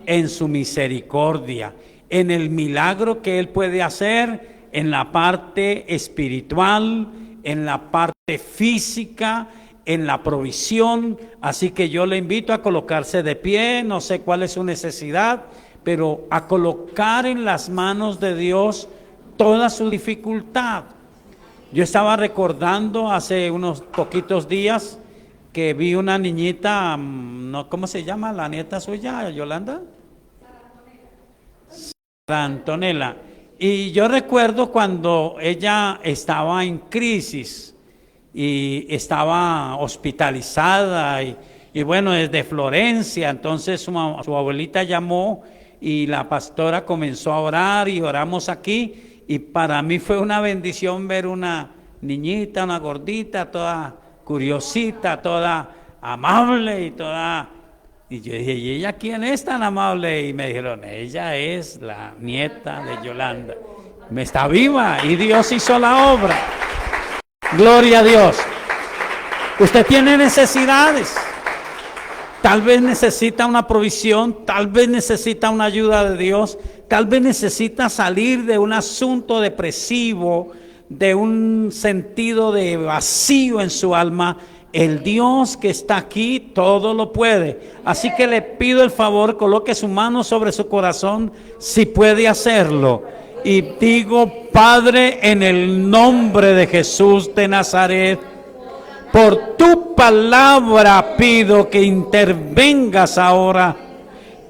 en su misericordia, en el milagro que Él puede hacer en la parte espiritual, en la parte física, en la provisión. Así que yo le invito a colocarse de pie, no sé cuál es su necesidad, pero a colocar en las manos de Dios toda su dificultad. Yo estaba recordando hace unos poquitos días que vi una niñita, no, ¿cómo se llama la nieta suya, Yolanda? Sara Antonella. Y yo recuerdo cuando ella estaba en crisis y estaba hospitalizada y bueno, desde Florencia. Entonces su abuelita llamó y la pastora comenzó a orar y oramos aquí, y para mí fue una bendición ver una niñita, una gordita, toda curiosita, toda amable y toda... Y yo dije, ¿y ella quién es tan amable? Y me dijeron, ella es la nieta de Yolanda. Me está viva y Dios hizo la obra. Gloria a Dios. Usted tiene necesidades. Tal vez necesita una provisión, tal vez necesita una ayuda de Dios, tal vez necesita salir de un asunto depresivo, de un sentido de vacío en su alma. El Dios que está aquí todo lo puede. Así que le pido el favor, coloque su mano sobre su corazón si puede hacerlo. Y digo, Padre, en el nombre de Jesús de Nazaret, por tu palabra pido que intervengas ahora.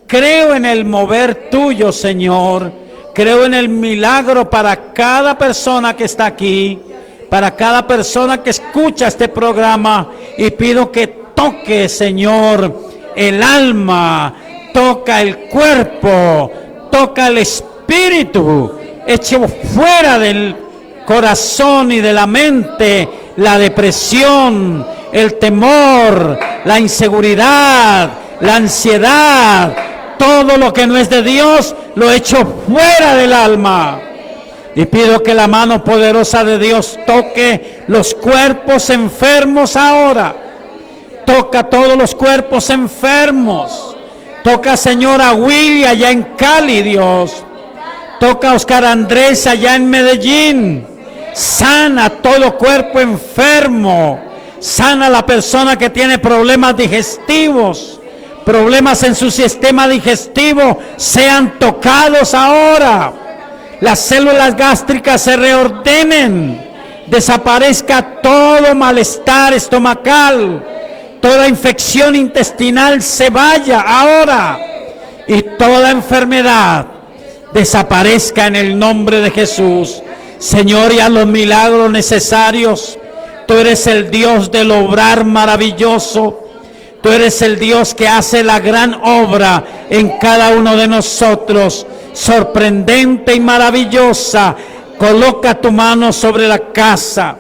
Creo en el mover tuyo, Señor. Creo en el milagro para cada persona que está aquí, para cada persona que escucha este programa, y pido que toque, Señor, el alma, toca el cuerpo, toca el espíritu, eche fuera del corazón y de la mente la depresión, el temor, la inseguridad, la ansiedad, todo lo que no es de Dios, lo echo fuera del alma. Y pido que la mano poderosa de Dios toque los cuerpos enfermos ahora. Toca todos los cuerpos enfermos. Toca, Señor, a Willy allá en Cali, Dios. Toca a Oscar Andrés allá en Medellín. Sana todo cuerpo enfermo. Sana a la persona que tiene problemas digestivos. Problemas en su sistema digestivo sean tocados ahora. Las células gástricas se reordenen, desaparezca todo malestar estomacal, toda infección intestinal se vaya ahora, y toda enfermedad desaparezca en el nombre de Jesús. Señor, y haz los milagros necesarios. Tú eres el Dios del obrar maravilloso. Tú eres el Dios que hace la gran obra en cada uno de nosotros, sorprendente y maravillosa. Coloca tu mano sobre la casa,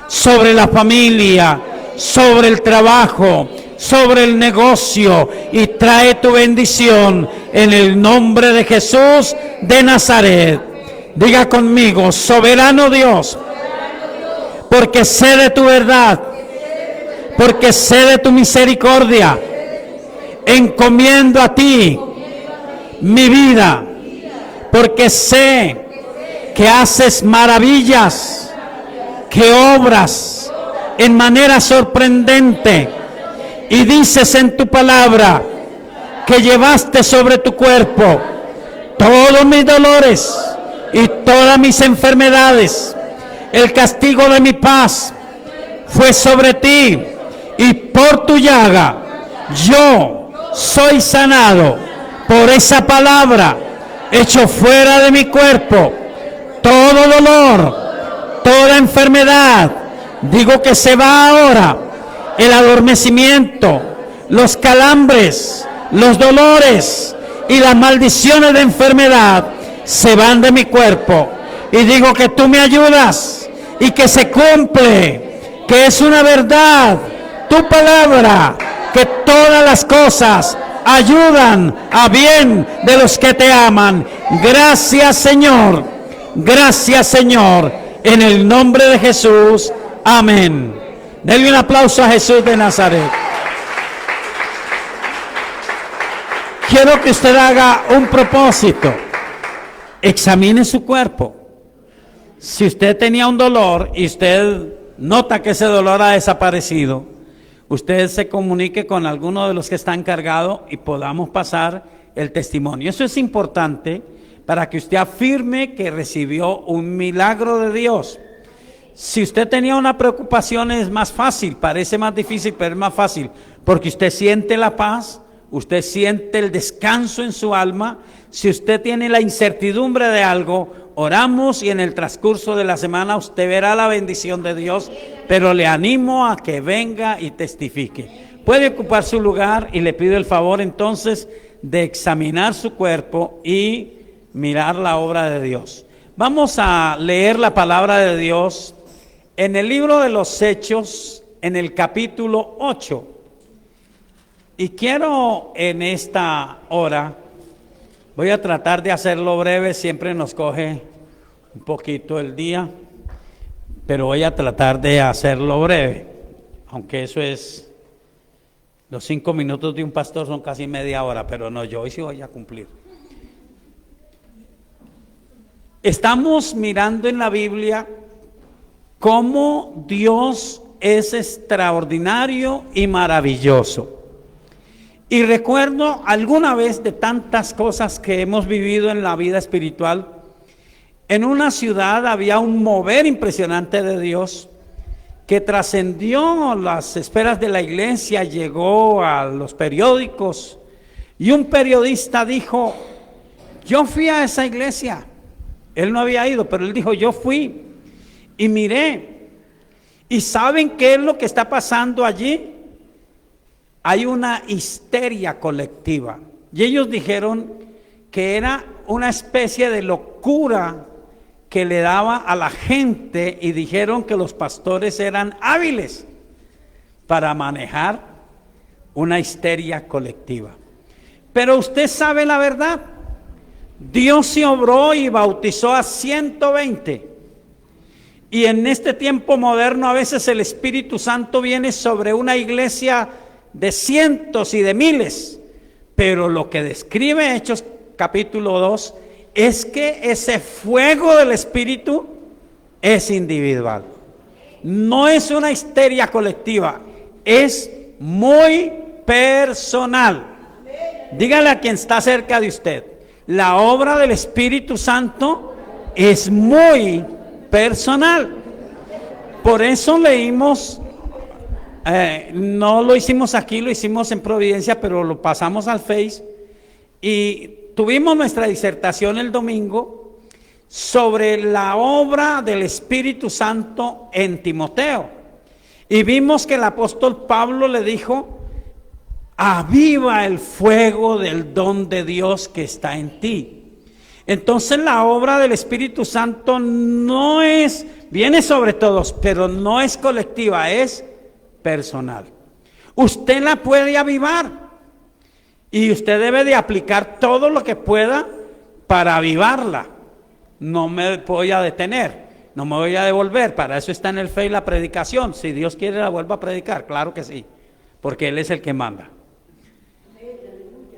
sobre la familia, sobre el trabajo, sobre el negocio, y trae tu bendición en el nombre de Jesús de Nazaret. Diga conmigo, soberano Dios, porque sé de tu verdad, porque sé de tu misericordia, encomiendo a ti mi vida, porque sé que haces maravillas, que obras en manera sorprendente, y dices en tu palabra que llevaste sobre tu cuerpo todos mis dolores y todas mis enfermedades. El castigo de mi paz fue sobre ti, y por tu llaga yo soy sanado. Por esa palabra echo fuera de mi cuerpo todo dolor, toda enfermedad. Digo que se va ahora el adormecimiento, los calambres, los dolores y las maldiciones de enfermedad se van de mi cuerpo. Y digo que tú me ayudas y que se cumple, que es una verdad tu palabra, que todas las cosas ayudan a bien de los que te aman. Gracias, Señor. Gracias, Señor. En el nombre de Jesús. Amén. Denle un aplauso a Jesús de Nazaret. quiero que usted haga un propósito. Examine su cuerpo. Si usted tenía un dolor y usted nota que ese dolor ha desaparecido, usted se comunique con alguno de los que está encargado y podamos pasar el testimonio. Eso es importante para que usted afirme que recibió un milagro de Dios. Si usted tenía una preocupación, es más fácil, parece más difícil, pero es más fácil, porque usted siente la paz, usted siente el descanso en su alma. Si usted tiene la incertidumbre de algo, oramos y en el transcurso de la semana usted verá la bendición de Dios, pero le animo a que venga y testifique. Puede ocupar su lugar y le pido el favor entonces de examinar su cuerpo y mirar la obra de Dios. Vamos a leer la palabra de Dios en el libro de los Hechos, en el capítulo 8. Y quiero en esta hora, voy a tratar de hacerlo breve, siempre nos coge un poquito el día, pero voy a tratar de hacerlo breve, aunque eso es, los 5 minutos de un pastor son casi media hora, pero no, yo hoy sí voy a cumplir. Estamos mirando en la Biblia cómo Dios es extraordinario y maravilloso. Y recuerdo alguna vez de tantas cosas que hemos vivido en la vida espiritual, en una ciudad había un mover impresionante de Dios que trascendió las esferas de la iglesia, llegó a los periódicos y un periodista dijo: yo fui a esa iglesia. Él no había ido, pero él dijo: yo fui y miré. ¿Y saben qué es lo que está pasando allí? Hay una histeria colectiva. Y ellos dijeron que era una especie de locura que le daba a la gente, y dijeron que los pastores eran hábiles para manejar una histeria colectiva. Pero usted sabe la verdad. Dios se obró y bautizó a 120. Y en este tiempo moderno a veces el Espíritu Santo viene sobre una iglesia de cientos y de miles, pero lo que describe Hechos capítulo 2 es que ese fuego del Espíritu es individual, no es una histeria colectiva, es muy personal. Dígale a quien está cerca de usted: la obra del Espíritu Santo es muy personal. Por eso leímos, no lo hicimos aquí, lo hicimos en Providencia, pero lo pasamos al Face, y tuvimos nuestra disertación el domingo sobre la obra del Espíritu Santo en Timoteo, y vimos que el apóstol Pablo le dijo: aviva el fuego del don de Dios que está en ti. Entonces la obra del Espíritu Santo no es, viene sobre todos, pero no es colectiva, es personal. Usted la puede avivar y usted debe de aplicar todo lo que pueda para avivarla. No me voy a detener, no me voy a devolver, para eso está en el Face la predicación. Si Dios quiere la vuelvo a predicar, claro que sí, porque Él es el que manda.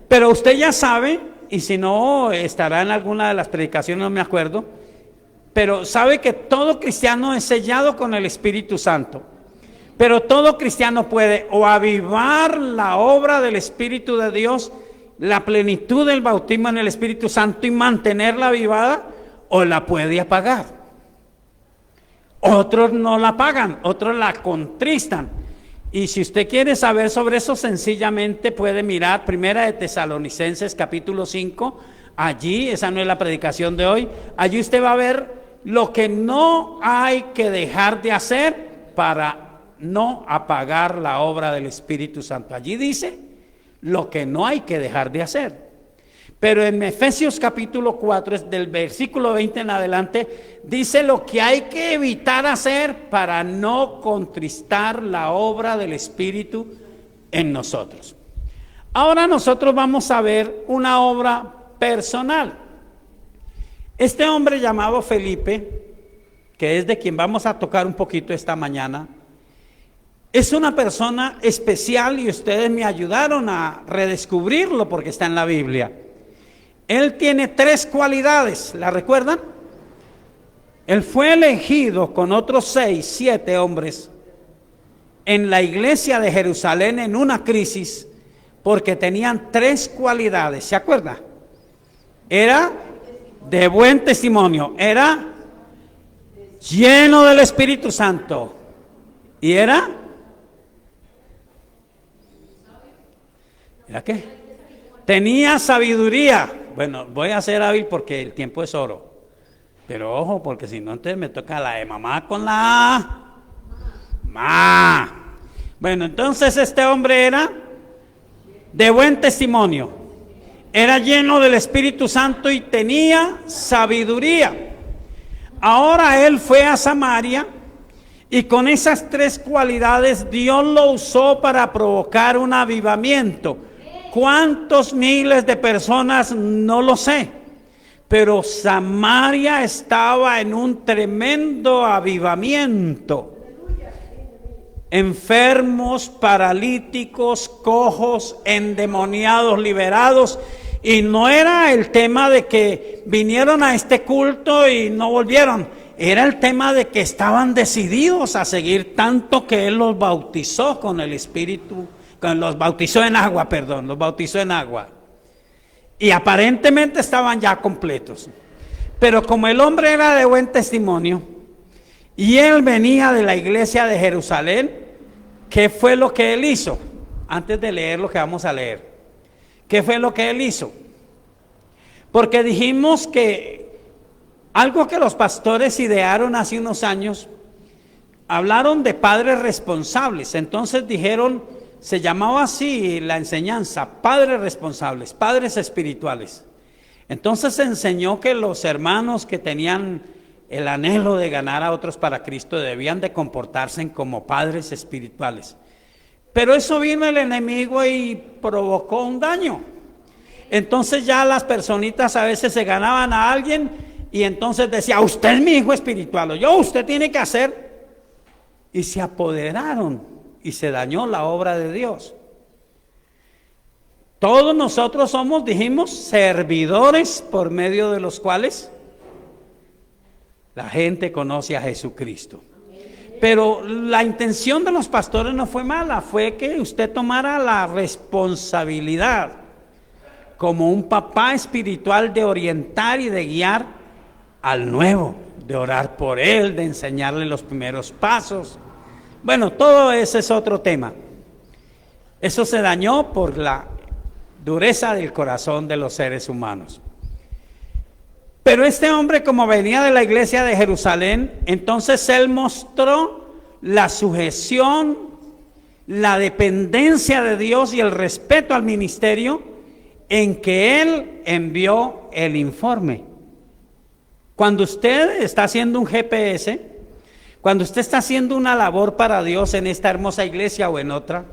Pero usted ya sabe, y si no estará en alguna de las predicaciones, no me acuerdo, pero sabe que todo cristiano es sellado con el Espíritu Santo. Pero todo cristiano puede o avivar la obra del Espíritu de Dios, la plenitud del bautismo en el Espíritu Santo, y mantenerla avivada, o la puede apagar. Otros no la apagan, otros la contristan. Y si usted quiere saber sobre eso, sencillamente puede mirar Primera de Tesalonicenses capítulo 5. Allí, esa no es la predicación de hoy, allí usted va a ver lo que no hay que dejar de hacer para no apagar la obra del Espíritu Santo. Allí dice lo que no hay que dejar de hacer. Pero en Efesios capítulo 4, del versículo 20 en adelante, dice lo que hay que evitar hacer para no contristar la obra del Espíritu en nosotros. Ahora nosotros vamos a ver una obra personal. Este hombre llamado Felipe, que es de quien vamos a tocar un poquito esta mañana, es una persona especial y ustedes me ayudaron a redescubrirlo porque está en la Biblia. Él tiene 3 cualidades, ¿la recuerdan? Él fue elegido con otros 6, 7 hombres en la iglesia de Jerusalén en una crisis porque tenían 3 cualidades, ¿se acuerda? Era de buen testimonio, era lleno del Espíritu Santo y ¿era qué? Tenía sabiduría. Bueno, voy a ser hábil porque el tiempo es oro. Pero ojo, porque si no, entonces me toca la de mamá con la A. Ma. Bueno, entonces este hombre era de buen testimonio. Era lleno del Espíritu Santo y tenía sabiduría. Ahora él fue a Samaria y con esas 3 cualidades Dios lo usó para provocar un avivamiento. ¿Cuántos miles de personas? No lo sé. Pero Samaria estaba en un tremendo avivamiento. Enfermos, paralíticos, cojos, endemoniados, liberados. Y no era el tema de que vinieron a este culto y no volvieron. Era el tema de que estaban decididos a seguir, tanto que Él los bautizó con el Espíritu. Los bautizó en agua, los bautizó en agua. Y aparentemente estaban ya completos. Pero como el hombre era de buen testimonio y él venía de la iglesia de Jerusalén, ¿qué fue lo que él hizo? Antes de leer lo que vamos a leer, ¿qué fue lo que él hizo? Porque dijimos que algo que los pastores idearon hace unos años, hablaron de padres responsables. Entonces dijeron, se llamaba así la enseñanza, padres responsables, padres espirituales. Entonces se enseñó que los hermanos que tenían el anhelo de ganar a otros para Cristo debían de comportarse como padres espirituales. Pero eso vino el enemigo y provocó un daño. Entonces ya las personitas a veces se ganaban a alguien y entonces decía, usted es mi hijo espiritual, o yo, usted tiene que hacer. Y se apoderaron. Y se dañó la obra de Dios. Todos nosotros somos, dijimos, servidores por medio de los cuales la gente conoce a Jesucristo. Pero la intención de los pastores no fue mala, fue que usted tomara la responsabilidad como un papá espiritual de orientar y de guiar al nuevo, de orar por él, de enseñarle los primeros pasos. Bueno, todo ese es otro tema. Eso se dañó por la dureza del corazón de los seres humanos. Pero este hombre, como venía de la iglesia de Jerusalén, entonces él mostró la sujeción, la dependencia de Dios y el respeto al ministerio en que él envió el informe. Cuando usted está haciendo un GPS, cuando usted está haciendo una labor para Dios en esta hermosa iglesia o en otra,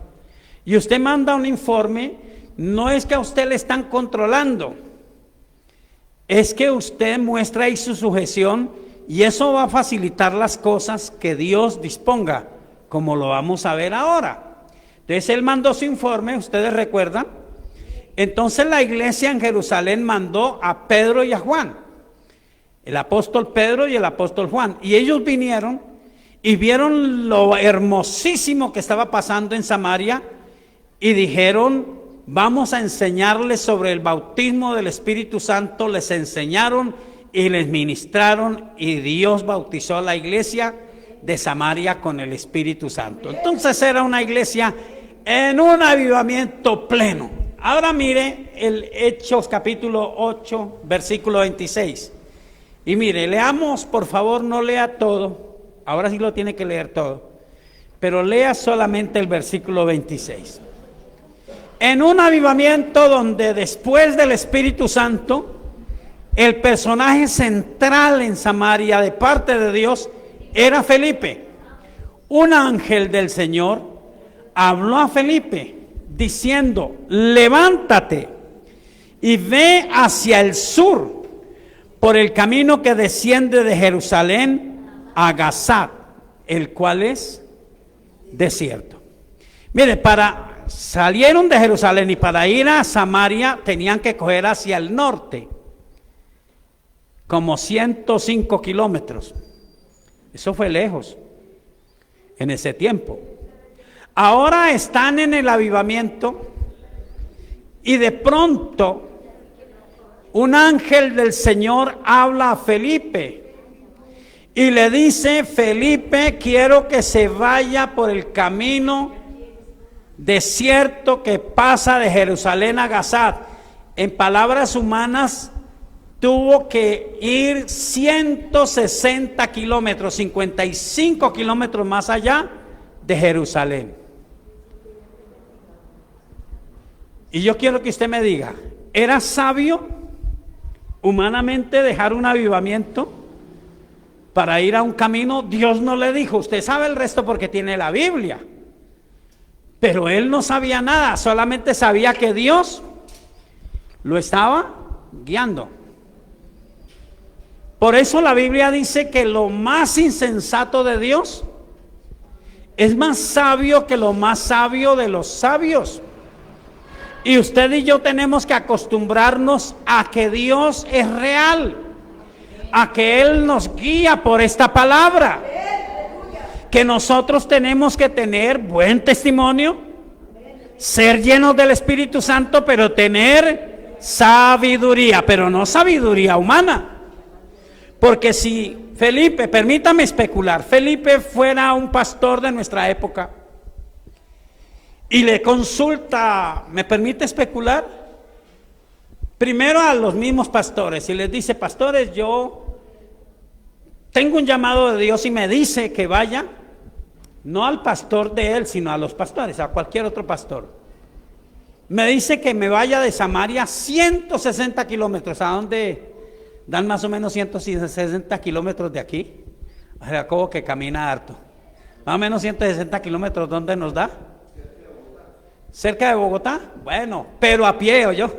y usted manda un informe, no es que a usted le están controlando, es que usted muestra ahí su sujeción y eso va a facilitar las cosas que Dios disponga, como lo vamos a ver ahora. Entonces él mandó su informe, ustedes recuerdan. Entonces la iglesia en Jerusalén mandó a Pedro y a Juan, el apóstol Pedro y el apóstol Juan, y ellos vinieron y vieron lo hermosísimo que estaba pasando en Samaria y dijeron, vamos a enseñarles sobre el bautismo del Espíritu Santo. Les enseñaron y les ministraron y Dios bautizó a la iglesia de Samaria con el Espíritu Santo. Entonces era una iglesia en un avivamiento pleno. Ahora mire el Hechos capítulo 8, versículo 26. Y mire, leamos, por favor, no lea todo. Ahora sí lo tiene que leer todo, pero lea solamente el versículo 26. En un avivamiento donde después del Espíritu Santo, el personaje central en Samaria de parte de Dios era Felipe. Un ángel del Señor habló a Felipe diciendo, levántate y ve hacia el sur por el camino que desciende de Jerusalén a Gazat, el cual es desierto. Mire, salieron de Jerusalén y para ir a Samaria tenían que coger hacia el norte, como 105 kilómetros. Eso fue lejos en ese tiempo. Ahora están en el avivamiento y de pronto un ángel del Señor habla a Felipe y le dice: Felipe, quiero que se vaya por el camino desierto que pasa de Jerusalén a Gazad. En palabras humanas, tuvo que ir 160 kilómetros, 55 kilómetros más allá de Jerusalén. Y yo quiero que usted me diga, ¿era sabio humanamente dejar un avivamiento para ir a un camino? Dios no le dijo. Usted sabe el resto porque tiene la Biblia. Pero él no sabía nada, solamente sabía que Dios lo estaba guiando. Por eso la Biblia dice que lo más insensato de Dios es más sabio que lo más sabio de los sabios. Y usted y yo tenemos que acostumbrarnos a que Dios es real, a que Él nos guía por esta palabra, que nosotros tenemos que tener buen testimonio, ser llenos del Espíritu Santo, pero tener sabiduría, pero no sabiduría humana. Porque si Felipe, permítame especular, Felipe fuera un pastor de nuestra época y le consulta, ¿me permite especular? Primero a los mismos pastores y les dice: pastores, yo tengo un llamado de Dios y me dice que vaya, no al pastor de él, sino a los pastores, a cualquier otro pastor. Me dice que me vaya de Samaria 160 kilómetros, ¿a dónde dan más o menos 160 kilómetros de aquí? A Jacobo, que camina harto. Más o menos 160 kilómetros, ¿dónde nos da? ¿Cerca de Bogotá? Bueno, pero a pie, ¿o yo?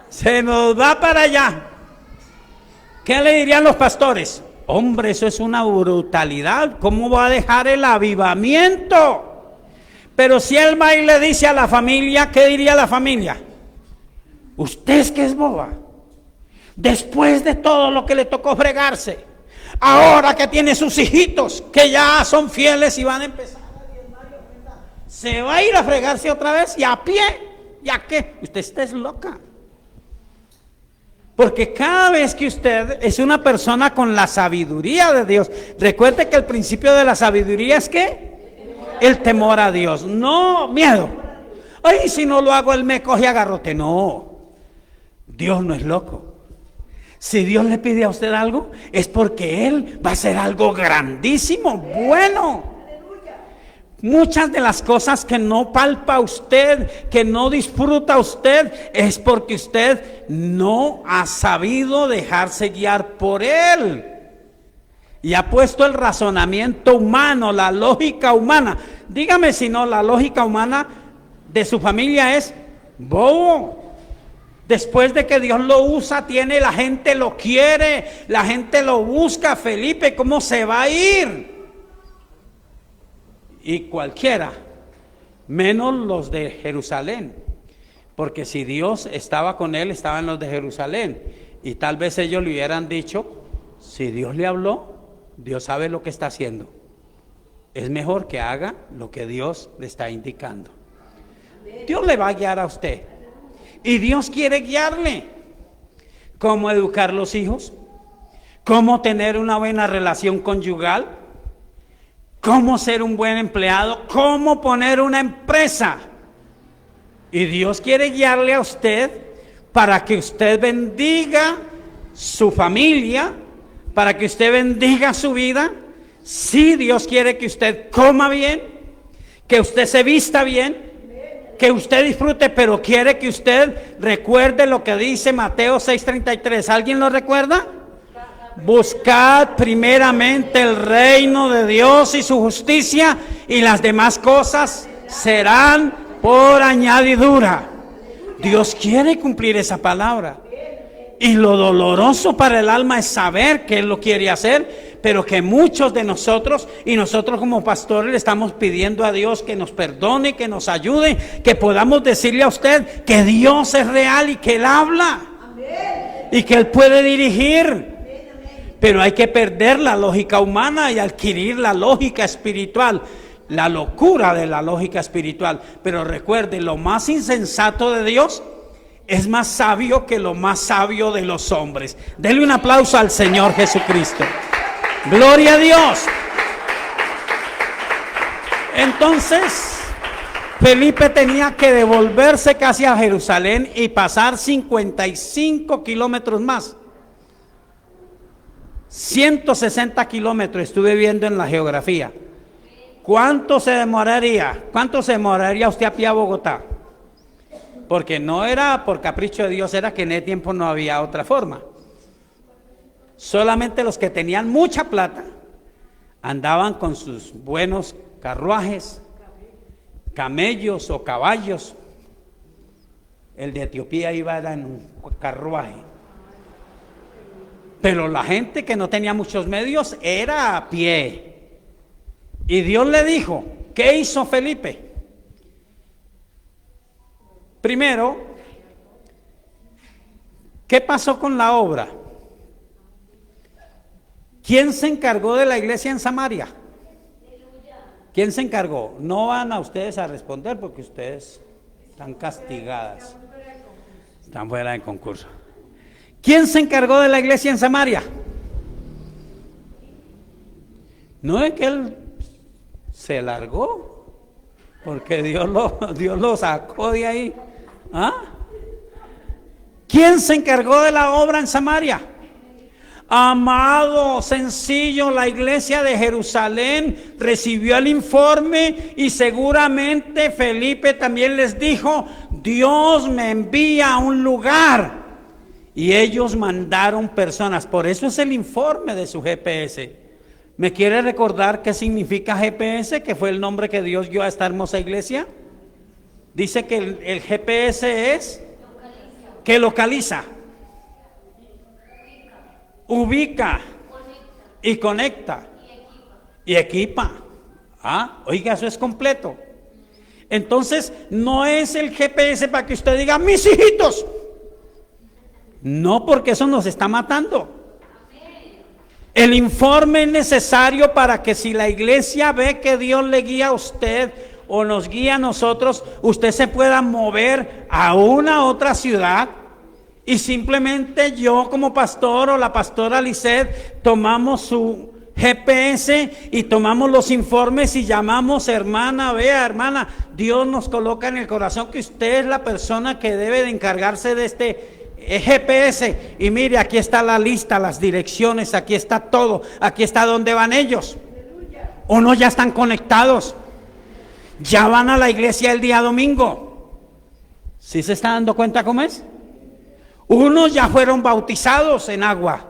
Se nos va para allá. ¿Qué le dirían los pastores? Hombre, eso es una brutalidad. ¿Cómo va a dejar el avivamiento? Pero si él va y le dice a la familia, ¿qué diría la familia? Usted es que es boba. Después de todo lo que le tocó fregarse, ahora que tiene sus hijitos que ya son fieles y van a empezar a diezmar y ofrendar, se va a ir a fregarse otra vez y a pie. ¿Ya qué? Usted es loca. Porque cada vez que usted es una persona con la sabiduría de Dios, recuerde que el principio de la sabiduría es ¿qué? El temor a Dios, no miedo. Ay, si no lo hago, él me coge a garrote. No, Dios no es loco. Si Dios le pide a usted algo, es porque Él va a hacer algo grandísimo, bueno. Muchas de las cosas que no palpa usted, que no disfruta usted, es porque usted no ha sabido dejarse guiar por Él. Y ha puesto el razonamiento humano, la lógica humana. Dígame si no, la lógica humana de su familia es bobo. Después de que Dios lo usa, la gente lo quiere, la gente lo busca. Felipe, ¿cómo se va a ir? Y cualquiera, menos los de Jerusalén, porque si Dios estaba con él, estaban los de Jerusalén, y tal vez ellos le hubieran dicho: si Dios le habló, Dios sabe lo que está haciendo, es mejor que haga lo que Dios le está indicando. Dios le va a guiar a usted, y Dios quiere guiarle. ¿Cómo educar los hijos? ¿Cómo tener una buena relación conyugal? ¿Cómo ser un buen empleado? ¿Cómo poner una empresa? Y Dios quiere guiarle a usted para que usted bendiga su familia, para que usted bendiga su vida. Sí, Dios quiere que usted coma bien, que usted se vista bien, que usted disfrute, pero quiere que usted recuerde lo que dice Mateo 6:33. ¿Alguien lo recuerda? Buscad primeramente el reino de Dios y su justicia, y las demás cosas serán por añadidura. Dios quiere cumplir esa palabra. Y lo doloroso para el alma es saber que Él lo quiere hacer, pero que muchos de nosotros y nosotros como pastores le estamos pidiendo a Dios que nos perdone, que nos ayude, que podamos decirle a usted que Dios es real y que Él habla. Amén. Y que Él puede dirigir. Pero hay que perder la lógica humana y adquirir la lógica espiritual, la locura de la lógica espiritual. Pero recuerde, lo más insensato de Dios es más sabio que lo más sabio de los hombres. Denle un aplauso al Señor Jesucristo. Gloria a Dios. Entonces, Felipe tenía que devolverse casi a Jerusalén y pasar 55 kilómetros más. 160 kilómetros estuve viendo en la geografía. ¿Cuánto se demoraría? ¿Cuánto se demoraría usted a pie a Bogotá? Porque no era por capricho de Dios, era que en ese tiempo no había otra forma. Solamente los que tenían mucha plata andaban con sus buenos carruajes, camellos o caballos. El de Etiopía iba en un carruaje. Pero la gente que no tenía muchos medios era a pie. Y Dios le dijo, ¿qué hizo Felipe? Primero, ¿qué pasó con la obra? ¿Quién se encargó de la iglesia en Samaria? ¿Quién se encargó? No van a ustedes a responder porque ustedes están castigadas. Están fuera de concurso. ¿Quién se encargó de la iglesia en Samaria? No es que él se largó, porque Dios lo sacó de ahí. ¿Ah? ¿Quién se encargó de la obra en Samaria? Amado, sencillo, la iglesia de Jerusalén recibió el informe y seguramente Felipe también les dijo, Dios me envía a un lugar. Y ellos mandaron personas, por eso es el informe de su GPS. ¿Me quiere recordar qué significa GPS? Que fue el nombre que Dios dio a esta hermosa iglesia. Dice que el GPS es que localiza, ubica y conecta y equipa. Oiga, eso es completo. Entonces, no es el GPS para que usted diga, mis hijitos. No, porque eso nos está matando. El informe es necesario para que si la iglesia ve que Dios le guía a usted o nos guía a nosotros, usted se pueda mover a una otra ciudad y simplemente yo como pastor o la pastora Lisset tomamos su GPS y tomamos los informes y llamamos, hermana, vea hermana, Dios nos coloca en el corazón que usted es la persona que debe de encargarse de este GPS, y mire, aquí está la lista, las direcciones, aquí está todo, aquí está donde van ellos. Unos ya están conectados, ya van a la iglesia el día domingo. ¿Sí se está dando cuenta cómo es? Unos ya fueron bautizados en agua,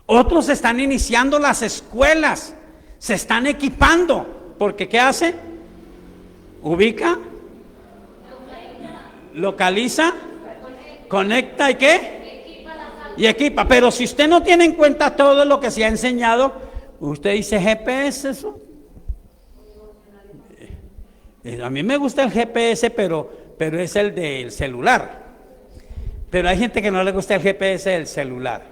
otros están iniciando las escuelas, se están equipando, porque ¿qué hace? Ubica, localiza, conecta y ¿qué? Y equipa. Pero si usted no tiene en cuenta todo lo que se ha enseñado, usted dice GPS eso. A mí me gusta el GPS, pero es el del celular. Pero hay gente que no le gusta el GPS del celular.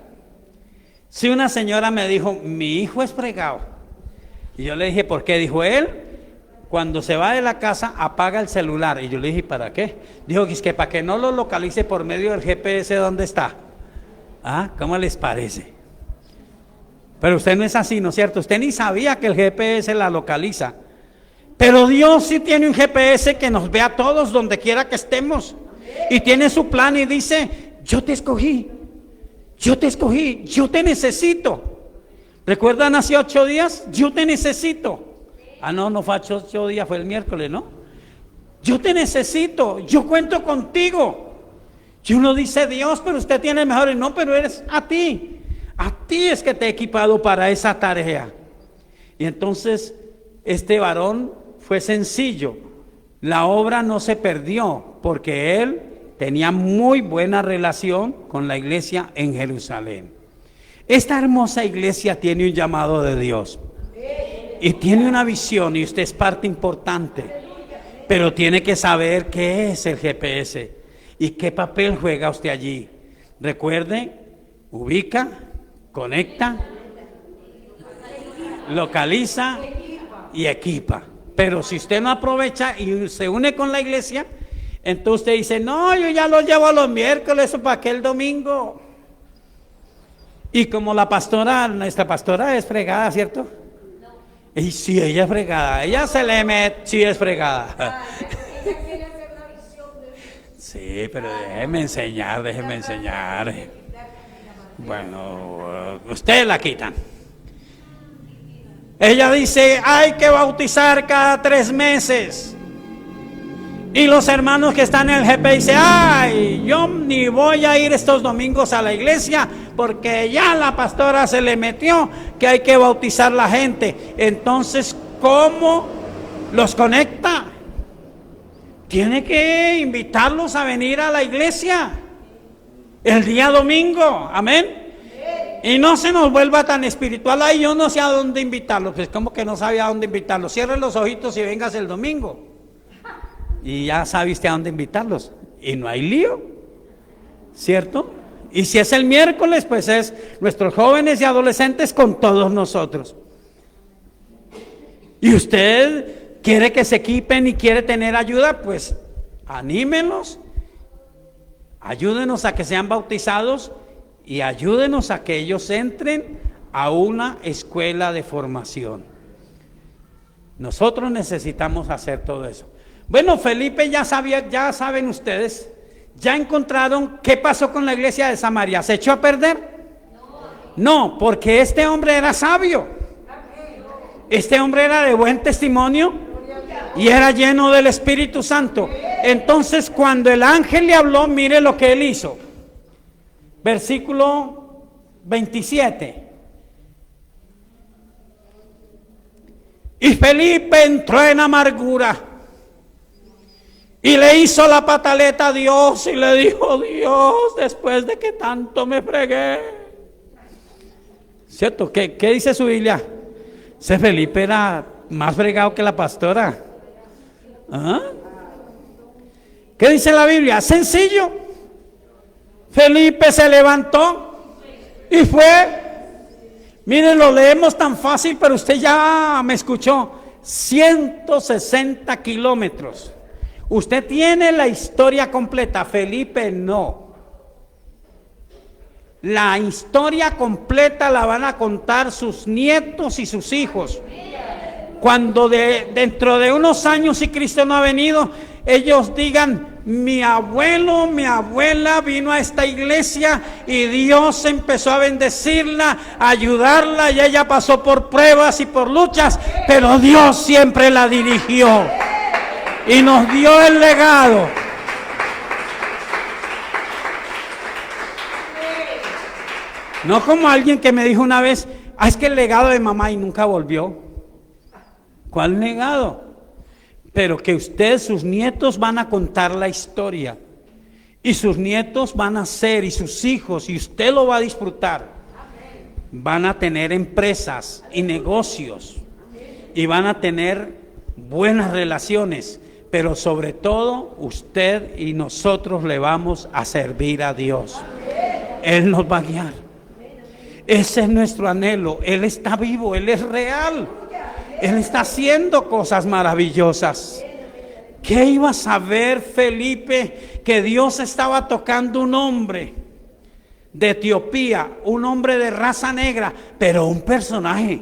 Si una señora me dijo, mi hijo es fregado. Y yo le dije, ¿por qué? Dijo él. Cuando se va de la casa, apaga el celular. Y yo le dije, ¿para qué? Dijo que es que para que no lo localice por medio del GPS dónde está. ¿Cómo les parece? Pero usted no es así, ¿no es cierto? Usted ni sabía que el GPS la localiza. Pero Dios sí tiene un GPS que nos ve a todos donde quiera que estemos. Y tiene su plan y dice, yo te escogí, yo te necesito. ¿Recuerdan hace 8 días? Yo te necesito. No fue hace 8 días, fue el miércoles, ¿no? Yo te necesito, yo cuento contigo. Y uno dice, Dios, pero usted tiene mejores. No, pero eres a ti es que te he equipado para esa tarea. Y entonces este varón fue sencillo. La obra no se perdió porque él tenía muy buena relación con la iglesia en Jerusalén. Esta hermosa iglesia tiene un llamado de Dios y tiene una visión, y usted es parte importante, pero tiene que saber qué es el GPS y qué papel juega usted allí. Recuerde, ubica, conecta, localiza y equipa. Pero si usted no aprovecha y se une con la iglesia, entonces usted dice, no, yo ya lo llevo los miércoles, ¿eso para qué el domingo? Y como la pastora, nuestra pastora es fregada, ¿cierto? Y sí, ella es fregada, ella se le mete, sí es fregada. Sí, pero déjeme enseñar. Bueno, ustedes la quitan. Ella dice, hay que bautizar cada 3 meses. Y los hermanos que están en el GP dicen, ay, yo ni voy a ir estos domingos a la iglesia porque ya la pastora se le metió que hay que bautizar la gente. Entonces, ¿cómo los conecta? Tiene que invitarlos a venir a la iglesia el día domingo, amén. Y no se nos vuelva tan espiritual, ay, yo no sé a dónde invitarlos. Pues como que no sabía a dónde invitarlos. Cierre los ojitos y vengas el domingo. Y ya sabiste a dónde invitarlos. Y no hay lío, ¿cierto? Y si es el miércoles, pues es nuestros jóvenes y adolescentes con todos nosotros. Y usted quiere que se equipen y quiere tener ayuda, pues anímenlos, ayúdenos a que sean bautizados y ayúdenos a que ellos entren a una escuela de formación. Nosotros necesitamos hacer todo eso. Bueno, Felipe ya sabía, ya saben ustedes, ya encontraron qué pasó con la iglesia de Samaria. ¿Se echó a perder? No, porque este hombre era sabio. Este hombre era de buen testimonio y era lleno del Espíritu Santo. Entonces, cuando el ángel le habló, mire lo que él hizo. Versículo 27. Y Felipe entró en amargura y le hizo la pataleta a Dios y le dijo, Dios, después de que tanto me fregué. ¿Cierto? ¿Qué dice su Biblia? Ese Felipe era más fregado que la pastora. ¿Ah? ¿Qué dice la Biblia? Sencillo. Felipe se levantó y fue. Miren, lo leemos tan fácil, pero usted ya me escuchó. 160 kilómetros. Usted tiene la historia completa, Felipe no. La historia completa la van a contar sus nietos y sus hijos. Cuando dentro de unos años, si Cristo no ha venido, ellos digan, mi abuelo, mi abuela vino a esta iglesia y Dios empezó a bendecirla, a ayudarla, y ella pasó por pruebas y por luchas, pero Dios siempre la dirigió y nos dio el legado. No como alguien que me dijo una vez, es que el legado de mamá y nunca volvió. ¿Cuál legado? Pero que ustedes, sus nietos van a contar la historia. Y sus nietos van a ser, y sus hijos, y usted lo va a disfrutar. Van a tener empresas y negocios. Y van a tener buenas relaciones. Pero sobre todo, usted y nosotros le vamos a servir a Dios. Él nos va a guiar. Ese es nuestro anhelo. Él está vivo, Él es real. Él está haciendo cosas maravillosas. ¿Qué iba a saber Felipe que Dios estaba tocando un hombre de Etiopía, un hombre de raza negra, pero un personaje?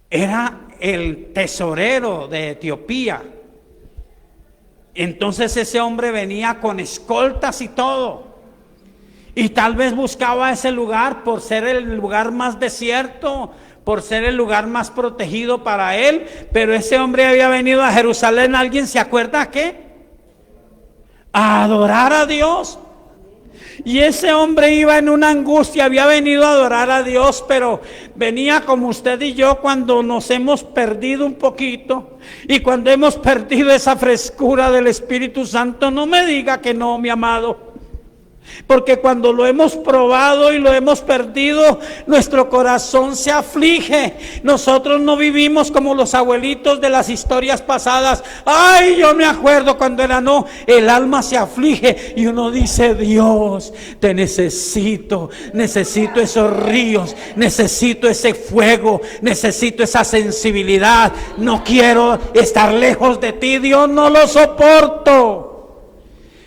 Era el tesorero de Etiopía. Entonces ese hombre venía con escoltas y todo. Y tal vez buscaba ese lugar por ser el lugar más desierto, por ser el lugar más protegido para él. Pero ese hombre había venido a Jerusalén, ¿alguien se acuerda qué? A adorar a Dios. Y ese hombre iba en una angustia, había venido a adorar a Dios, pero venía como usted y yo cuando nos hemos perdido un poquito. Y cuando hemos perdido esa frescura del Espíritu Santo, no me diga que no, mi amado. Porque cuando lo hemos probado y lo hemos perdido, nuestro corazón se aflige. Nosotros no vivimos como los abuelitos de las historias pasadas. Ay, yo me acuerdo cuando era, no. El alma se aflige y uno dice: Dios, te necesito. Necesito esos ríos, necesito ese fuego, necesito esa sensibilidad. No quiero estar lejos de ti, Dios, no lo soporto.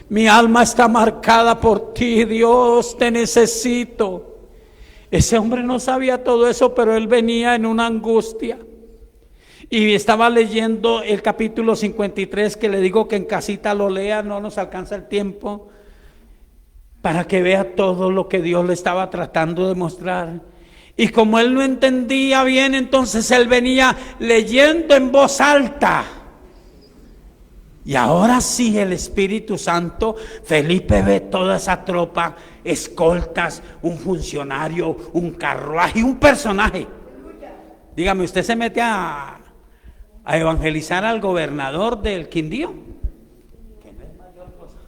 Mi alma está marcada por ti, Dios, te necesito. Ese hombre no sabía todo eso, pero él venía en una angustia. Y estaba leyendo el capítulo 53, que le digo que en casita lo lea, no nos alcanza el tiempo, para que vea todo lo que Dios le estaba tratando de mostrar. Y como él no entendía bien, entonces él venía leyendo en voz alta. Y ahora sí el Espíritu Santo, Felipe ve toda esa tropa, escoltas, un funcionario, un carruaje, un personaje. Dígame, ¿usted se mete a evangelizar al gobernador del Quindío? Que no es mayor cosa.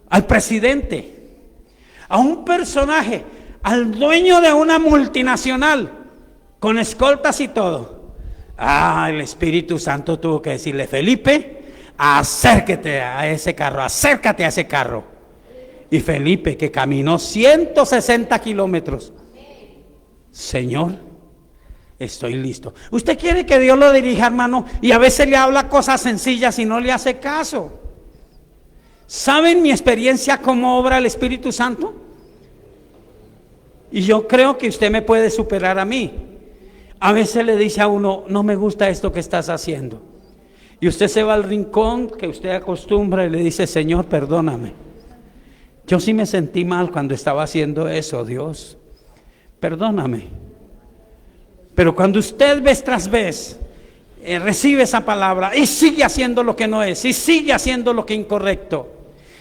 Al presidente, a un personaje, al dueño de una multinacional, con escoltas y todo. El Espíritu Santo tuvo que decirle: Felipe, acércate a ese carro, acércate a ese carro. Y Felipe, que caminó 160 kilómetros, Señor, estoy listo. Usted quiere que Dios lo dirija, hermano, y a veces le habla cosas sencillas y no le hace caso. ¿Saben mi experiencia cómo obra el Espíritu Santo? Y yo creo que usted me puede superar a mí. A veces le dice a uno: no me gusta esto que estás haciendo. Y usted se va al rincón que usted acostumbra y le dice: Señor, perdóname. Yo sí me sentí mal cuando estaba haciendo eso, Dios. Perdóname. Pero cuando usted vez tras vez recibe esa palabra y sigue haciendo lo que no es, y sigue haciendo lo que es incorrecto,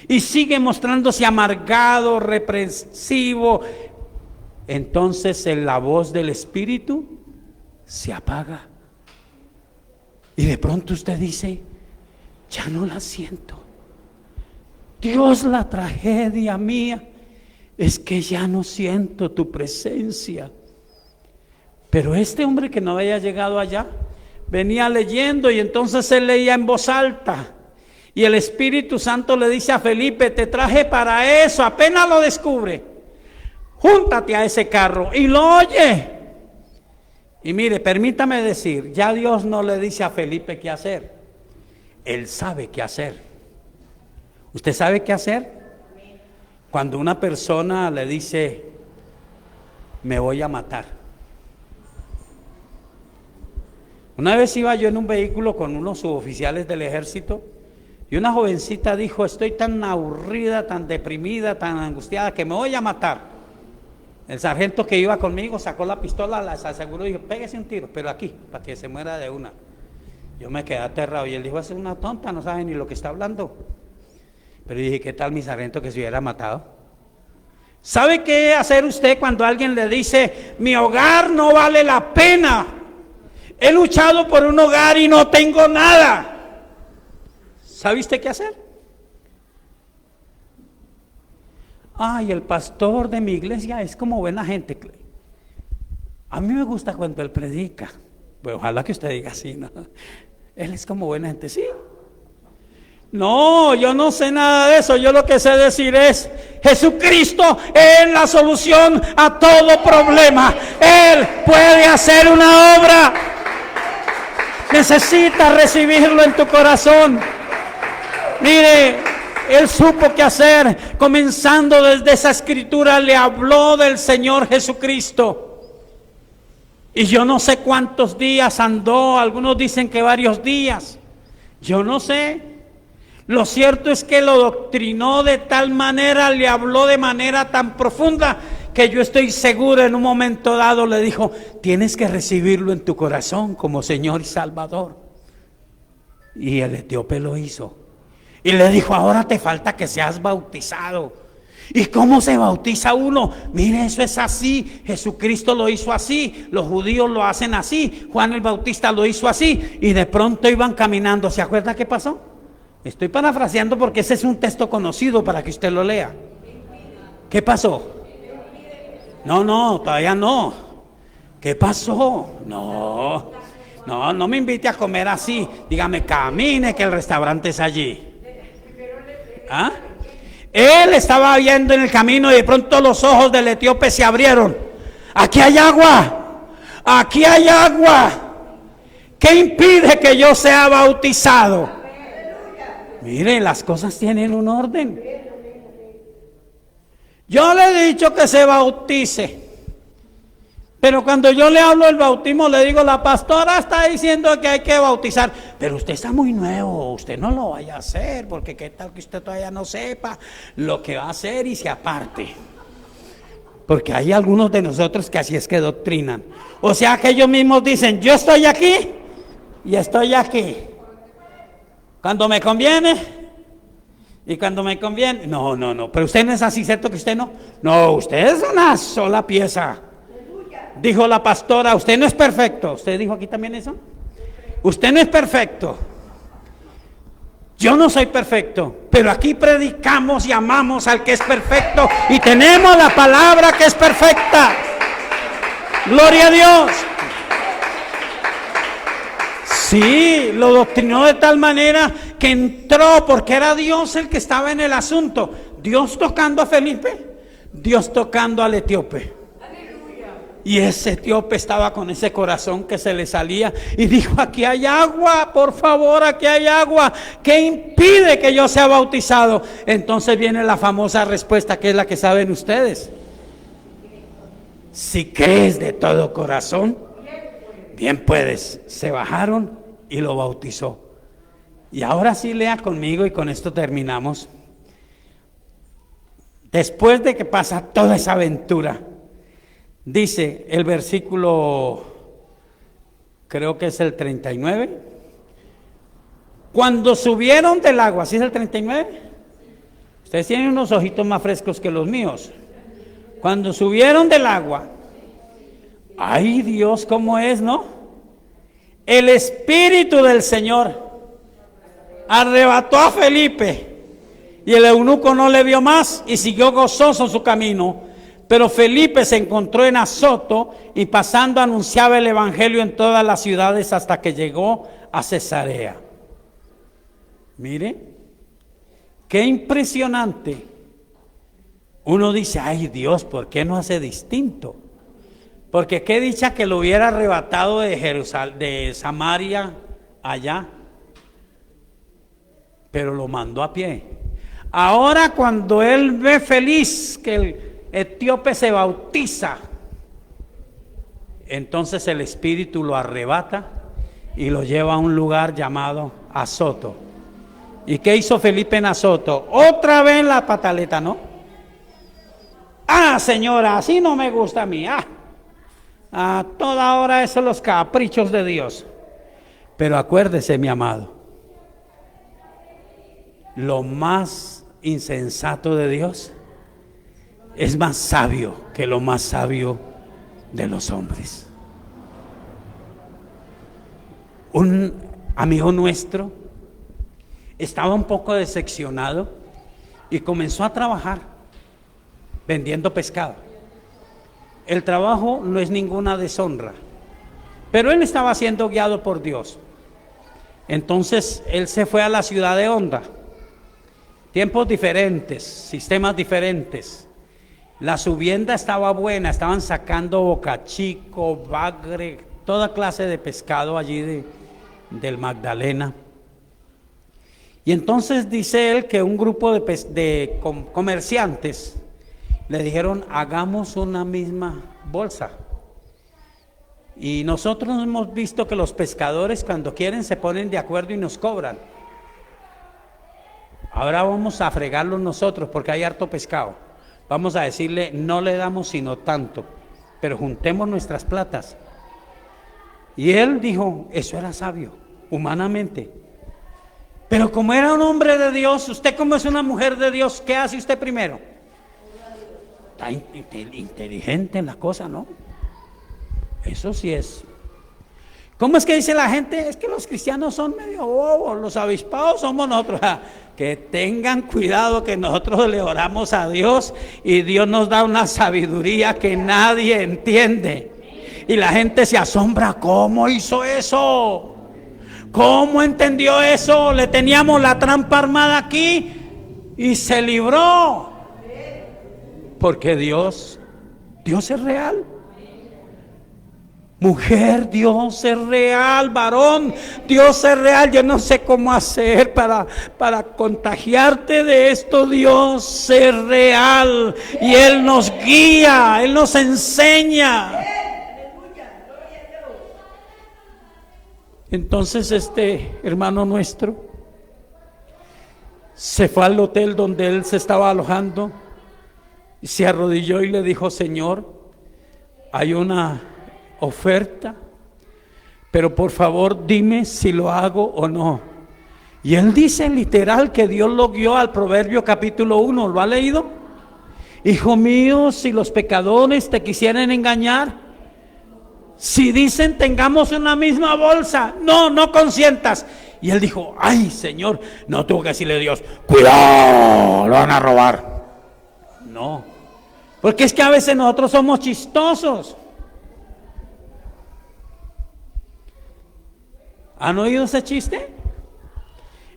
y sigue mostrándose amargado, reprensivo, entonces en la voz del Espíritu se apaga. Y de pronto usted dice: ya no la siento. Dios, la tragedia mía es que ya no siento tu presencia. Pero este hombre que no había llegado allá, venía leyendo, y entonces él leía en voz alta. Y el Espíritu Santo le dice a Felipe: te traje para eso. Apenas lo descubre, júntate a ese carro, y lo oye. Y mire, permítame decir, ya Dios no le dice a Felipe qué hacer. Él sabe qué hacer. ¿Usted sabe qué hacer? Cuando una persona le dice: me voy a matar. Una vez iba yo en un vehículo con unos suboficiales del ejército, y una jovencita dijo: estoy tan aburrida, tan deprimida, tan angustiada, que me voy a matar. El sargento que iba conmigo sacó la pistola, la aseguró y dijo: pégese un tiro, pero aquí, para que se muera de una. Yo me quedé aterrado y él dijo: es una tonta, no sabe ni lo que está hablando. Pero dije: ¿qué tal mi sargento que se hubiera matado? ¿Sabe qué hacer usted cuando alguien le dice: mi hogar no vale la pena? He luchado por un hogar y no tengo nada. ¿Sabe usted qué hacer? Ay, el pastor de mi iglesia es como buena gente. A mí me gusta cuando él predica. Pues ojalá que usted diga así, ¿no? Él es como buena gente, sí. No, yo no sé nada de eso. Yo lo que sé decir es: Jesucristo es la solución a todo problema. Él puede hacer una obra. Necesitas recibirlo en tu corazón. Mire, él supo qué hacer. Comenzando desde esa escritura, le habló del Señor Jesucristo. Y yo no sé cuántos días andó. Algunos dicen que varios días. Yo no sé. Lo cierto es que lo doctrinó de tal manera, le habló de manera tan profunda, que yo estoy seguro en un momento dado le dijo: tienes que recibirlo en tu corazón como Señor y Salvador. Y el etíope lo hizo. Y le dijo: ahora te falta que seas bautizado. ¿Y cómo se bautiza uno? Mire, eso es así. Jesucristo lo hizo así. Los judíos lo hacen así. Juan el Bautista lo hizo así. Y de pronto iban caminando. ¿Se acuerda qué pasó? Estoy parafraseando porque ese es un texto conocido para que usted lo lea. ¿Qué pasó? No, todavía no. ¿Qué pasó? No me invite a comer así. Dígame, camine que el restaurante es allí. ¿Ah? Él estaba viendo en el camino y de pronto los ojos del etíope se abrieron. Aquí hay agua. Aquí hay agua. ¿Qué impide que yo sea bautizado? Mire, las cosas tienen un orden. Yo le he dicho que se bautice. Pero cuando yo le hablo del bautismo, le digo, la pastora está diciendo que hay que bautizar. Pero usted está muy nuevo, usted no lo vaya a hacer, porque qué tal que usted todavía no sepa lo que va a hacer y se aparte. Porque hay algunos de nosotros que así es que doctrinan. O sea que ellos mismos dicen, yo estoy aquí y estoy aquí. Cuando me conviene y cuando me conviene. No, pero usted no es así, ¿cierto que usted no? No, usted es una sola pieza. Dijo la pastora, usted no es perfecto. ¿Usted dijo aquí también eso? Usted no es perfecto. Yo no soy perfecto, pero aquí predicamos y amamos al que es perfecto y tenemos la palabra que es perfecta. Gloria a Dios. Sí, lo doctrinó de tal manera que entró porque era Dios el que estaba en el asunto. Dios tocando a Felipe, Dios tocando al etíope. Y ese etíope estaba con ese corazón que se le salía y dijo, aquí hay agua, por favor, aquí hay agua. ¿Qué impide que yo sea bautizado? Entonces viene la famosa respuesta que es la que saben ustedes. Si crees de todo corazón, bien puedes. Se bajaron y lo bautizó. Y ahora sí lea conmigo y con esto terminamos. Después de que pasa toda esa aventura, dice el versículo, creo que es el 39. Cuando subieron del agua, ¿sí es el 39? Ustedes tienen unos ojitos más frescos que los míos. Cuando subieron del agua, ay Dios, ¿cómo es, no? El Espíritu del Señor arrebató a Felipe y el eunuco no le vio más y siguió gozoso su camino. Pero Felipe se encontró en Azoto y pasando anunciaba el evangelio en todas las ciudades hasta que llegó a Cesarea. Mire, qué impresionante. Uno dice, ay Dios, ¿por qué no hace distinto? Porque qué dicha que lo hubiera arrebatado de Jerusalén, de Samaria allá, pero lo mandó a pie. Ahora cuando él ve feliz que el etíope se bautiza, entonces el Espíritu lo arrebata y lo lleva a un lugar llamado Azoto. ¿Y qué hizo Felipe en Azoto? Otra vez la pataleta, ¿no? Ah, señora, así no me gusta a mí. A toda hora esos son los caprichos de Dios. Pero acuérdese, mi amado, lo más insensato de Dios es más sabio que lo más sabio de los hombres. Un amigo nuestro estaba un poco decepcionado y comenzó a trabajar vendiendo pescado. El trabajo no es ninguna deshonra, pero él estaba siendo guiado por Dios. Entonces él se fue a la ciudad de Honda. Tiempos diferentes, sistemas diferentes. La subienda estaba buena, estaban sacando bocachico, bagre, toda clase de pescado allí del Magdalena. Y entonces dice él que un grupo de comerciantes le dijeron, hagamos una misma bolsa. Y nosotros hemos visto que los pescadores cuando quieren se ponen de acuerdo y nos cobran. Ahora vamos a fregarlos nosotros porque hay harto pescado. Vamos a decirle, no le damos sino tanto, pero juntemos nuestras platas. Y él dijo, eso era sabio, humanamente. Pero como era un hombre de Dios, usted como es una mujer de Dios, ¿qué hace usted primero? Está inteligente en la cosa, ¿no? Eso sí es. ¿Cómo es que dice la gente? Es que los cristianos son medio bobos, los avispados somos nosotros. Que tengan cuidado, que nosotros le oramos a Dios y Dios nos da una sabiduría que nadie entiende. Y la gente se asombra, ¿cómo hizo eso? ¿Cómo entendió eso? Le teníamos la trampa armada aquí y se libró. Porque Dios es real. Mujer, Dios es real. Varón, Dios es real. Yo no sé cómo hacer para contagiarte de esto. Dios es real y Él nos guía, Él nos enseña. Entonces este hermano nuestro se fue al hotel donde él se estaba alojando y se arrodilló y le dijo: Señor, hay una oferta, pero por favor dime si lo hago o no. Y él dice literal que Dios lo guió al Proverbio capítulo 1, ¿lo ha leído? Hijo mío, si los pecadores te quisieran engañar, si dicen tengamos una misma bolsa, no consientas. Y él dijo: ay Señor, no tuvo que decirle a Dios: cuidado, lo van a robar. No, porque es que a veces nosotros somos chistosos. ¿Han oído ese chiste?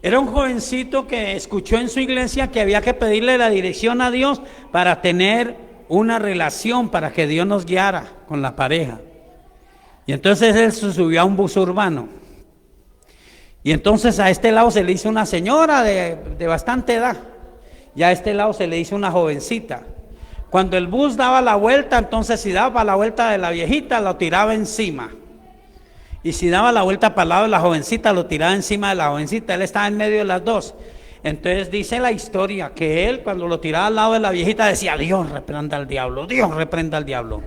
Era un jovencito que escuchó en su iglesia que había que pedirle la dirección a Dios para tener una relación, para que Dios nos guiara con la pareja. Y entonces él se subió a un bus urbano. Y entonces a este lado se le hizo una señora de bastante edad. Y a este lado se le hizo una jovencita. Cuando el bus daba la vuelta, entonces si daba la vuelta de la viejita, lo tiraba encima. Y si daba la vuelta para el lado de la jovencita, lo tiraba encima de la jovencita. Él estaba en medio de las dos. Entonces dice la historia que él, cuando lo tiraba al lado de la viejita, decía: Dios reprenda al diablo, Dios reprenda al diablo.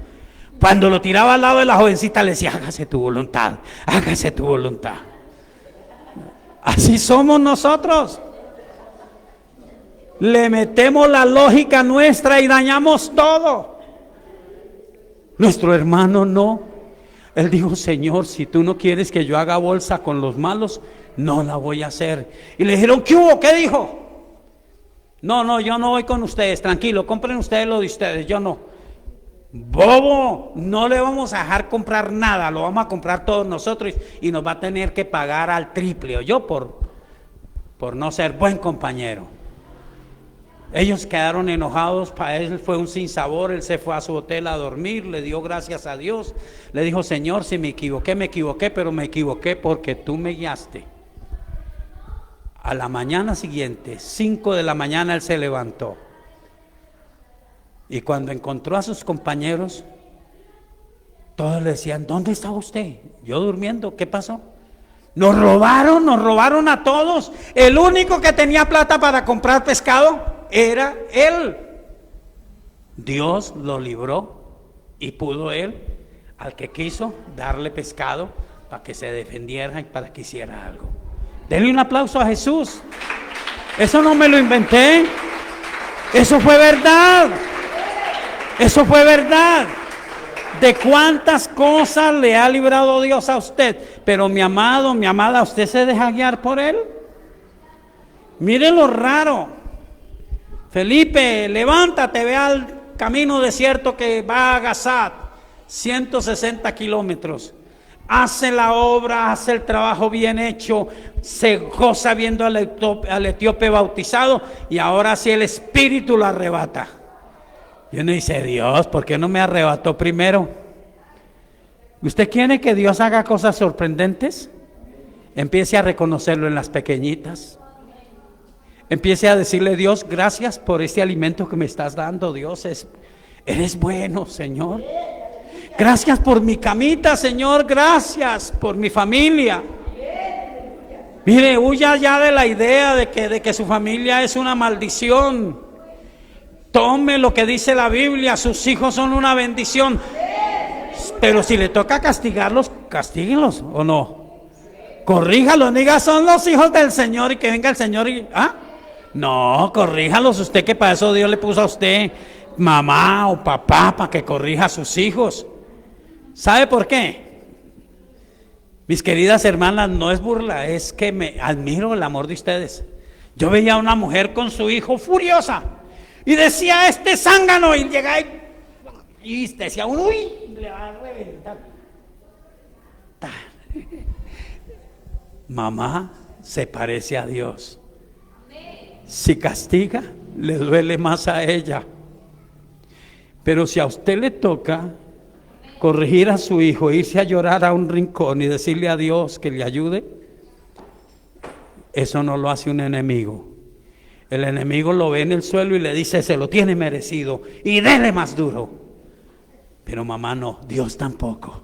Cuando lo tiraba al lado de la jovencita, le decía: hágase tu voluntad, hágase tu voluntad. Así somos nosotros. Le metemos la lógica nuestra y dañamos todo. Nuestro hermano no. Él dijo: Señor, si tú no quieres que yo haga bolsa con los malos, no la voy a hacer. Y le dijeron: ¿qué hubo? ¿Qué dijo? No, yo no voy con ustedes, tranquilo, compren ustedes lo de ustedes, yo no. Bobo, no le vamos a dejar comprar nada, lo vamos a comprar todos nosotros y nos va a tener que pagar al triple, o yo por no ser buen compañero. Ellos quedaron enojados, para él fue un sinsabor. Él se fue a su hotel a dormir, le dio gracias a Dios, le dijo: Señor, si me equivoqué, pero me equivoqué porque tú me guiaste. A la mañana siguiente, 5 de la mañana, él se levantó. Y cuando encontró a sus compañeros, todos le decían: ¿dónde está usted? Yo durmiendo. ¿Qué pasó? Nos robaron a todos. El único que tenía plata para comprar pescado era él. Dios lo libró y pudo él, al que quiso, darle pescado para que se defendiera y para que hiciera algo. Denle un aplauso a Jesús. Eso no me lo inventé. Eso fue verdad. Eso fue verdad. ¿De cuántas cosas le ha librado Dios a usted? Pero mi amado, mi amada, ¿usted se deja guiar por él? Mire lo raro. Felipe, levántate, ve al camino desierto que va a Gazat, 160 kilómetros. Hace la obra, hace el trabajo bien hecho, se goza viendo al etíope bautizado, y ahora sí el Espíritu lo arrebata. Y uno dice: Dios, ¿por qué no me arrebató primero? ¿Usted quiere que Dios haga cosas sorprendentes? Empiece a reconocerlo en las pequeñitas. Empiece a decirle: Dios, gracias por este alimento que me estás dando. Dios, eres bueno, Señor. Gracias por mi camita, Señor. Gracias por mi familia. Mire, huya ya de la idea de que su familia es una maldición. Tome lo que dice la Biblia: sus hijos son una bendición. Pero si le toca castigarlos, castíguenlos, ¿o no? Corríjalos, diga: son los hijos del Señor, y que venga el Señor y... No, corríjalos. Usted, que para eso Dios le puso a usted mamá o papá, para que corrija a sus hijos. ¿Sabe por qué? Mis queridas hermanas, no es burla, es que me admiro el amor de ustedes. Yo veía a una mujer con su hijo furiosa y decía, este zángano, y llegaba y decía, uy, le va a reventar. Mamá se parece a Dios. Si castiga, le duele más a ella. Pero si a usted le toca corregir a su hijo, irse a llorar a un rincón y decirle a Dios que le ayude, eso no lo hace un enemigo. El enemigo lo ve en el suelo y le dice, se lo tiene merecido y dele más duro. Pero mamá no, Dios tampoco.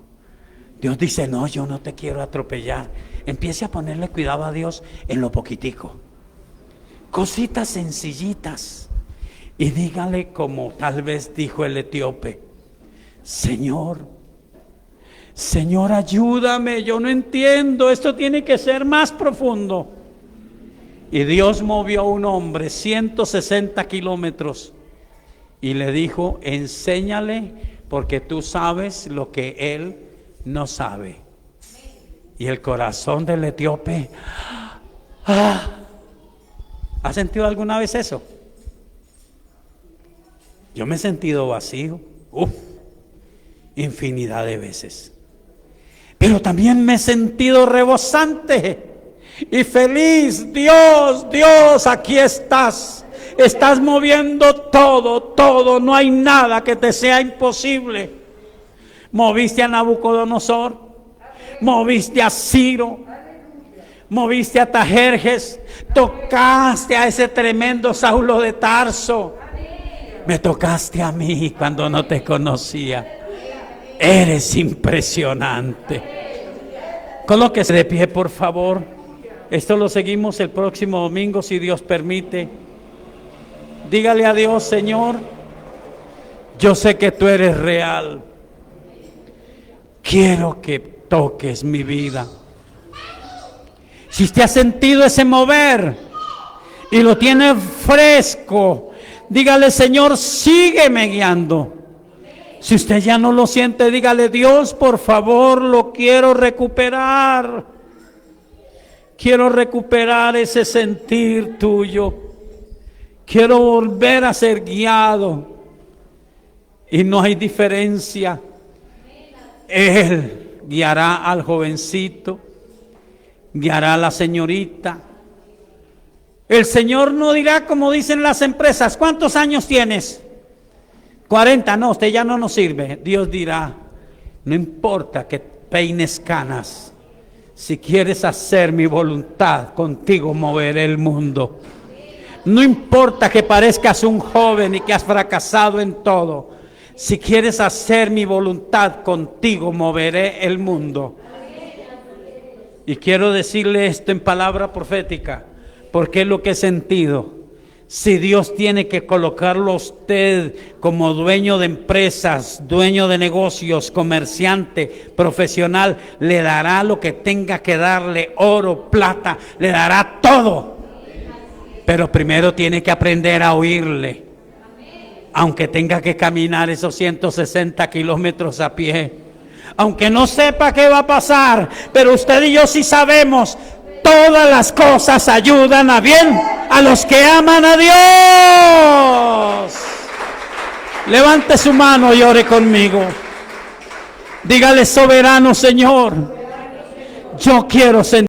Dios dice, no, yo no te quiero atropellar. Empiece a ponerle cuidado a Dios en lo poquitico. Cositas sencillitas. Y dígale como tal vez dijo el etíope, Señor, ayúdame, yo no entiendo, esto tiene que ser más profundo. Y Dios movió a un hombre 160 kilómetros y le dijo, enséñale porque tú sabes lo que él no sabe. Y el corazón del etíope, ¿ha sentido alguna vez eso? Yo me he sentido vacío, infinidad de veces. Pero también me he sentido rebosante y feliz. Dios, aquí estás. Estás moviendo todo, no hay nada que te sea imposible. Moviste a Nabucodonosor, moviste a Ciro, moviste a Tajerjes, tocaste a ese tremendo Saulo de Tarso. Me tocaste a mí cuando no te conocía. Eres impresionante. Colóquese de pie, por favor. Esto lo seguimos el próximo domingo, si Dios permite. Dígale a Dios, Señor, yo sé que tú eres real. Quiero que toques mi vida. Si usted ha sentido ese mover y lo tiene fresco, dígale, Señor, sígueme guiando. Si usted ya no lo siente, dígale, Dios, por favor, lo quiero recuperar. Quiero recuperar ese sentir tuyo. Quiero volver a ser guiado. Y no hay diferencia. Él guiará al jovencito, guiará a la señorita. El Señor no dirá como dicen las empresas, ¿cuántos años tienes? 40, no, usted ya no nos sirve. Dios dirá, no importa que peines canas, si quieres hacer mi voluntad, contigo moveré el mundo. No importa que parezcas un joven y que has fracasado en todo, si quieres hacer mi voluntad, contigo moveré el mundo. Y quiero decirle esto en palabra profética, porque es lo que he sentido. Si Dios tiene que colocarlo a usted como dueño de empresas, dueño de negocios, comerciante, profesional, le dará lo que tenga que darle, oro, plata, le dará todo. Pero primero tiene que aprender a oírle, aunque tenga que caminar esos 160 kilómetros a pie, aunque no sepa qué va a pasar, pero usted y yo sí sabemos. Todas las cosas ayudan a bien a los que aman a Dios. Levante su mano y ore conmigo. Dígale, soberano Señor, yo quiero sentir